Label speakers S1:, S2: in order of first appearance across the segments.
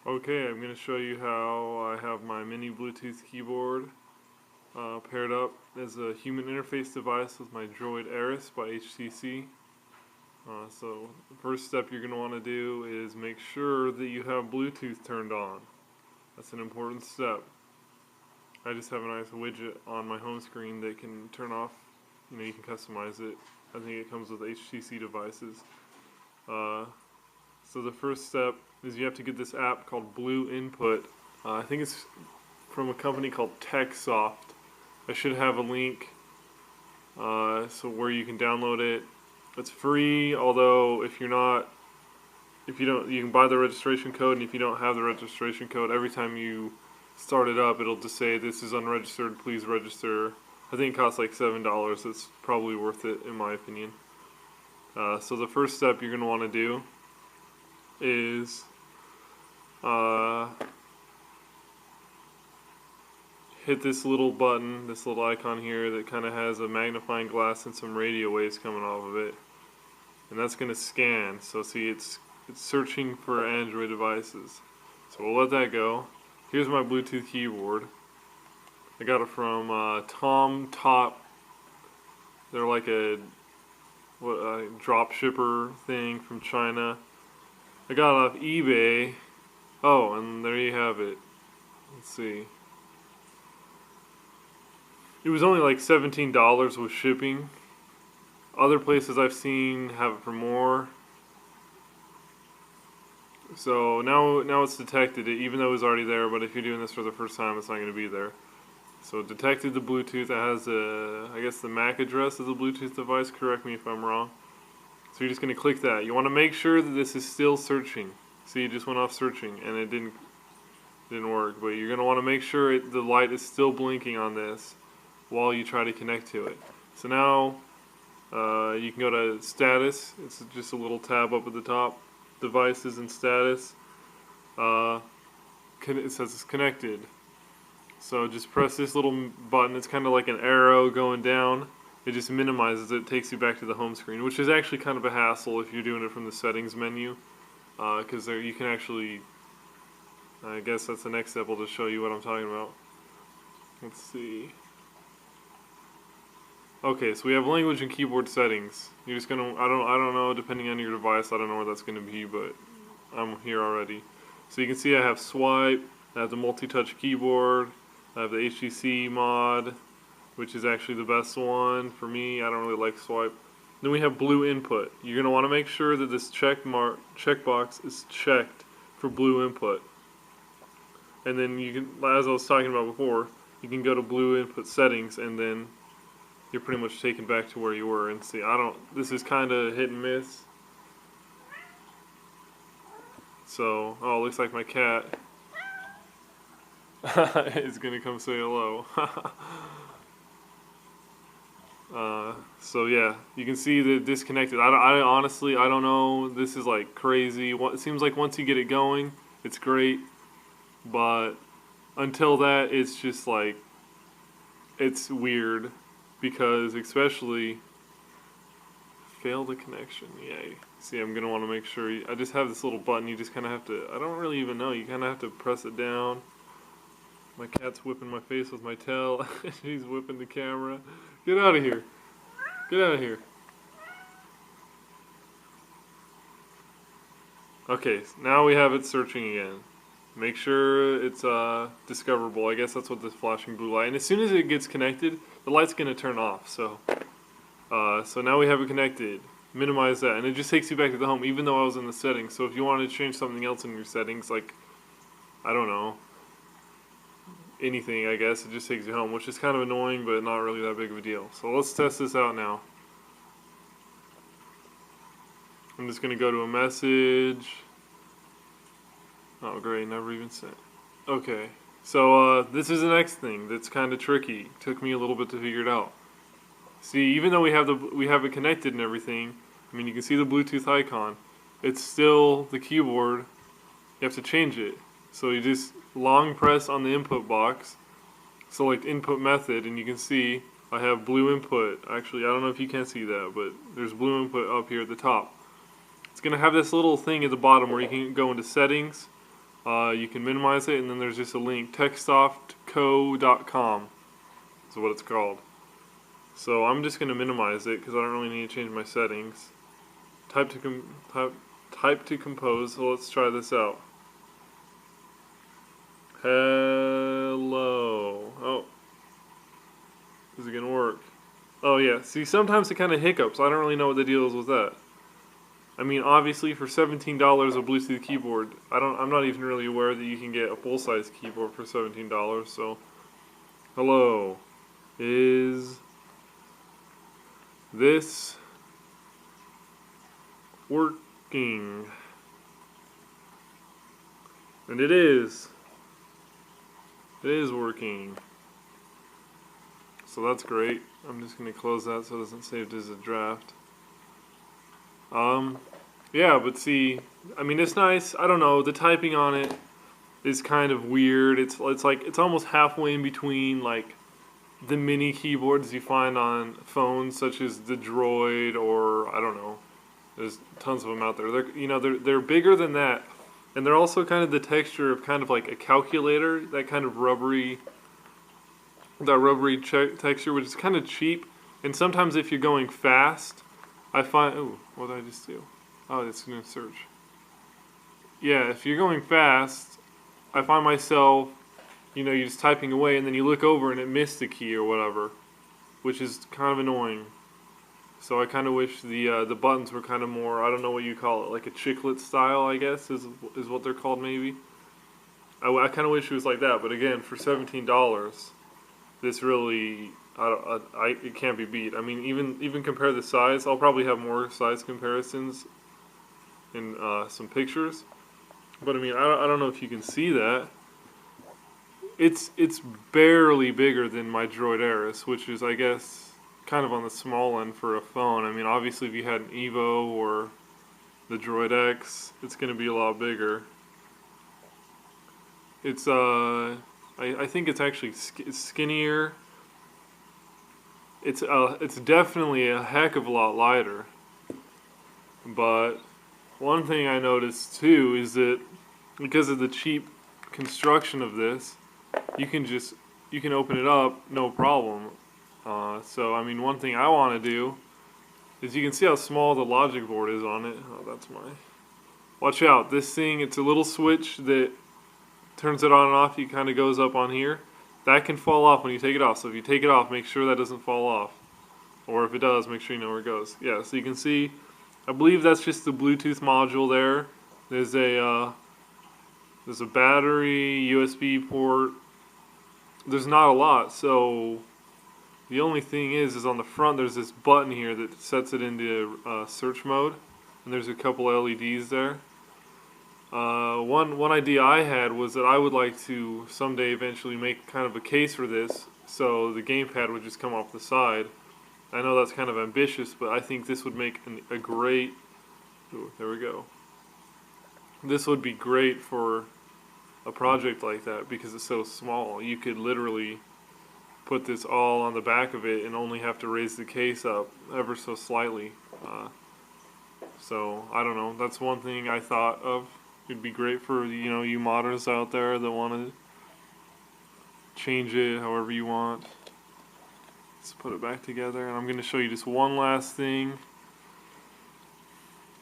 S1: Okay, I'm going to show you how I have my mini Bluetooth keyboard paired up as a human interface device with my Droid Eris by HTC. So the first step you're going to want to do is make sure that you have Bluetooth turned on. That's an important step. I just have a nice widget on my home screen that can turn off. You can customize it. I think it comes with HTC devices. So the first step is you have to get this app called BlueInput. I think it's from a company called TechSoft. I should have a link so where you can download it. It's free, although if you can buy the registration code, and if you don't have the registration code, every time you start it up, it'll just say this is unregistered, please register. I think it costs like $7. It's probably worth it in my opinion. So the first step you're going to want to do is hit this little button, this little icon here that kind of has a magnifying glass and some radio waves coming off of it, and that's going to scan. So see, it's searching for Android devices. So we'll let that go. Here's my Bluetooth keyboard. I got it from Tom Top. They're like a drop shipper thing from China. I got it off eBay. Oh, and there you have it. Let's see. It was only like $17 with shipping. Other places I've seen have it for more. So now it's detected it, even though it was already there, but if you're doing this for the first time, it's not going to be there. So it detected the Bluetooth. It has I guess the MAC address of the Bluetooth device. Correct me if I'm wrong. So you're just going to click that. You want to make sure that this is still searching. See, it just went off searching and it didn't work. But you're going to want to make sure the light is still blinking on this while you try to connect to it. So now you can go to status. It's just a little tab up at the top. Devices and status. It says it's connected. So just press this little button. It's kind of like an arrow going down. It just minimizes it, takes you back to the home screen, which is actually kind of a hassle if you're doing it from the settings menu, because there you can actually, I guess that's the next step. I'll just show you what I'm talking about. Let's see. Okay, so we have language and keyboard settings. You're just gonna, I don't know, depending on your device, I don't know where that's gonna be, but I'm here already. So you can see I have swipe, I have the multi-touch keyboard, I have the HTC mod, which is actually the best one for me. I don't really like swipe. Then we have BlueInput. You're going to want to make sure that this checkbox is checked for BlueInput. And then you can, as I was talking about before, you can go to BlueInput settings, and then you're pretty much taken back to where you were. And see, this is kind of hit and miss. So, oh, it looks like my cat is going to come say hello. So yeah, you can see the disconnected. I honestly, I don't know. This is like crazy. It seems like once you get it going, it's great, but until that, it's just like, it's weird, because especially fail the connection. Yay. See, I'm gonna want to make sure. I just have this little button. You just kind of have to. I don't really even know. You kind of have to press it down. My cat's whipping my face with my tail. She's whipping the camera. Get out of here. Get out of here. Okay, now we have it searching again. Make sure it's discoverable. I guess that's what this flashing blue light. And as soon as it gets connected, the light's going to turn off. So now we have it connected. Minimize that. And it just takes you back to the home, even though I was in the settings. So if you wanted to change something else in your settings, like, I don't know, anything, I guess, it just takes you home, which is kind of annoying, but not really that big of a deal. So let's test this out now. I'm just going to go to a message. Oh great, never even sent. Okay, so this is the next thing that's kind of tricky. Took me a little bit to figure it out. See, even though we have it connected and everything, I mean, you can see the Bluetooth icon, it's still the keyboard. You have to change it. So you just long press on the input box, select input method, and you can see I have BlueInput. Actually, I don't know if you can see that, but there's BlueInput up here at the top. It's going to have this little thing at the bottom where you can go into settings, You can minimize it, and then there's just a link, textsoftco.com is what it's called. So I'm just going to minimize it because I don't really need to change my settings. Type to compose, so let's try this out. Hello. Oh. Is it going to work? Oh yeah, see sometimes it kind of hiccups. I don't really know what the deal is with that. I mean, obviously for $17 a Bluetooth keyboard, I'm not even really aware that you can get a full-size keyboard for $17, so hello. Is this working? And it is. It is working. So that's great. I'm just going to close that so it doesn't save as a draft. Yeah, but see, I mean, it's nice. I don't know, the typing on it is kind of weird. It's like it's almost halfway in between like the mini keyboards you find on phones, such as the Droid, or I don't know. There's tons of them out there. They're bigger than that, and they're also kind of the texture of kind of like a calculator, that kind of rubbery texture, which is kind of cheap. And sometimes if you're going fast, I find, ooh, what did I just do? Oh, it's going to search. Yeah, if you're going fast, I find myself, you're just typing away and then you look over and it missed the key or whatever, which is kind of annoying. So I kind of wish the buttons were kind of more, I don't know what you call it, like a chiclet style, I guess, is what they're called maybe. I kind of wish it was like that, but again, for $17, this really, it can't be beat. I mean, even compare the size. I'll probably have more size comparisons in some pictures. But I mean, I don't know if you can see that. It's barely bigger than my Droid Aris, which is, I guess, kind of on the small end for a phone. I mean, obviously, if you had an Evo or the Droid X, it's going to be a lot bigger. It's I think it's actually skinnier. It's definitely a heck of a lot lighter. But one thing I noticed too is that because of the cheap construction of this, you can open it up no problem. So I mean, one thing I want to do is, you can see how small the logic board is on it. Oh, that's my. Watch out! This thing, it's a little switch that turns it on and off. It kind of goes up on here. That can fall off when you take it off. So if you take it off, make sure that doesn't fall off. Or if it does, make sure you know where it goes. Yeah, so you can see, I believe that's just the Bluetooth module there. There's a battery, USB port. There's not a lot. So the only thing is on the front there's this button here that sets it into search mode. And there's a couple LEDs there. One idea I had was that I would like to someday eventually make kind of a case for this, so the gamepad would just come off the side. I know that's kind of ambitious, but I think this would make a great. Ooh, there we go. This would be great for a project like that because it's so small. You could literally put this all on the back of it and only have to raise the case up ever so slightly. So I don't know. That's one thing I thought of. It'd be great for you modders out there that want to change it however you want. Let's put it back together, and I'm going to show you just one last thing.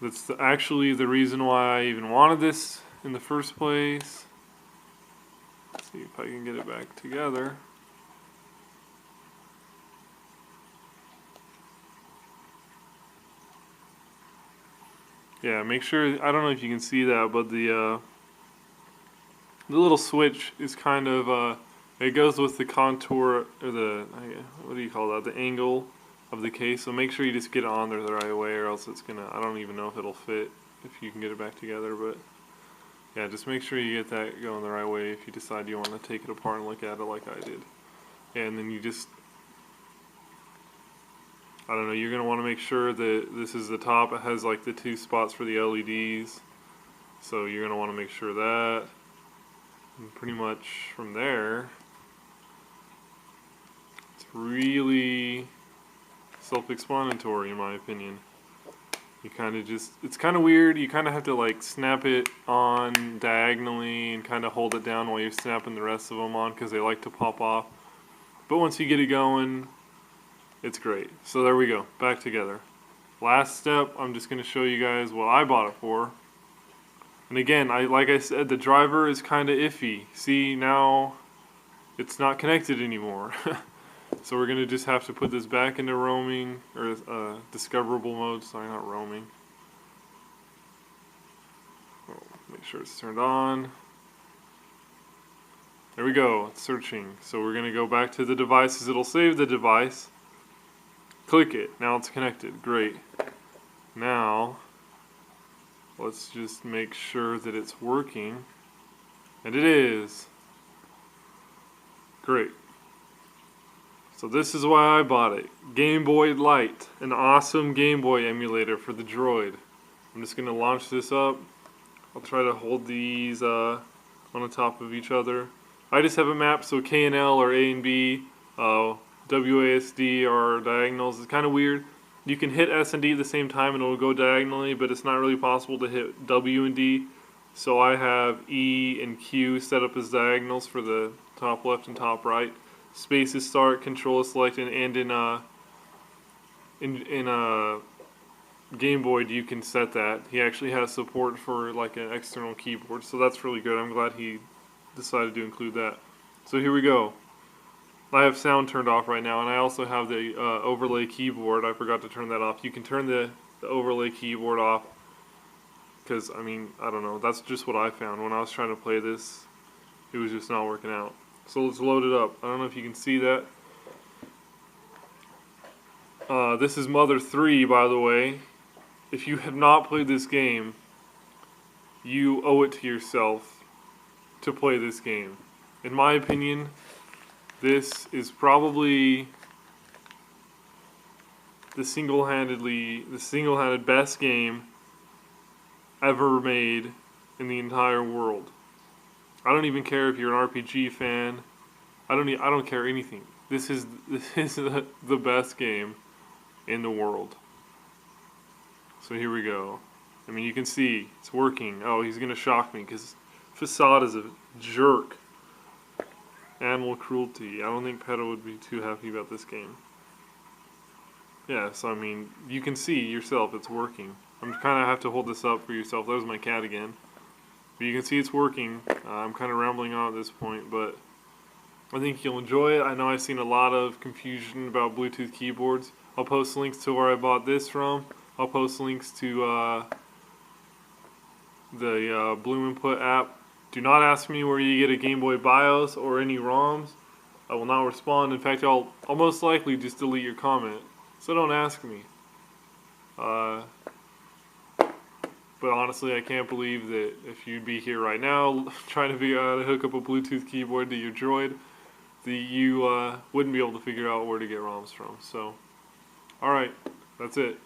S1: That's actually the reason why I even wanted this in the first place. Let's see if I can get it back together. Yeah, make sure, I don't know if you can see that, but the little switch is kind of, it goes with the contour, or what do you call that, the angle of the case, so make sure you just get it on there the right way, or else it's gonna, I don't even know if it'll fit, if you can get it back together, but yeah, just make sure you get that going the right way if you decide you want to take it apart and look at it like I did. And then you just, I don't know, you're going to want to make sure that this is the top. It has like the 2 spots for the LEDs. So you're going to want to make sure that. And pretty much from there, it's really self-explanatory in my opinion. You kind of just, it's kind of weird. You kind of have to like snap it on diagonally and kind of hold it down while you're snapping the rest of them on because they like to pop off. But once you get it going, it's great. So there we go, back together. Last step, I'm just going to show you guys what I bought it for. And again, like I said, the driver is kind of iffy. See, now it's not connected anymore. So we're going to just have to put this back into roaming, or discoverable mode, sorry, not roaming. Oh, make sure it's turned on. There we go, it's searching. So we're going to go back to the devices. It'll save the device. Click it, now it's connected, great. Now, let's just make sure that it's working. And it is. Great. So this is why I bought it. Game Boy Light, an awesome Game Boy emulator for the Droid. I'm just going to launch this up. I'll try to hold these on the top of each other. I just have a map, so K and L are A and B, WASD are diagonals. It's kind of weird. You can hit S and D at the same time and it will go diagonally, but it's not really possible to hit W and D. So I have E and Q set up as diagonals for the top left and top right. Space is start, control is select, and in Game Boy you can set that. He actually has support for like an external keyboard, so that's really good. I'm glad he decided to include that. So here we go. I have sound turned off right now, and I also have the overlay keyboard. I forgot to turn that off. You can turn the overlay keyboard off because, I mean, I don't know. That's just what I found. When I was trying to play this, it was just not working out. So let's load it up. I don't know if you can see that. This is Mother 3, by the way. If you have not played this game, you owe it to yourself to play this game. In my opinion, this is probably the single-handed best game ever made in the entire world. I don't even care if you're an RPG fan. I don't care anything. This is the best game in the world. So here we go. I mean, you can see it's working. Oh, he's gonna shock me because Facade is a jerk. Animal cruelty. I don't think PETA would be too happy about this game. Yeah, so I mean, you can see yourself it's working. I'm kind of have to hold this up for yourself. There's my cat again. But you can see it's working. I'm kind of rambling on at this point, but I think you'll enjoy it. I know I've seen a lot of confusion about Bluetooth keyboards. I'll post links to where I bought this from. I'll post links to the BlueInput app. Do not ask me where you get a Game Boy BIOS or any ROMs. I will not respond. In fact, I'll most likely just delete your comment. So don't ask me. But honestly, I can't believe that if you'd be here right now trying to figure out how to hook up a Bluetooth keyboard to your Droid, that you wouldn't be able to figure out where to get ROMs from. So, alright, that's it.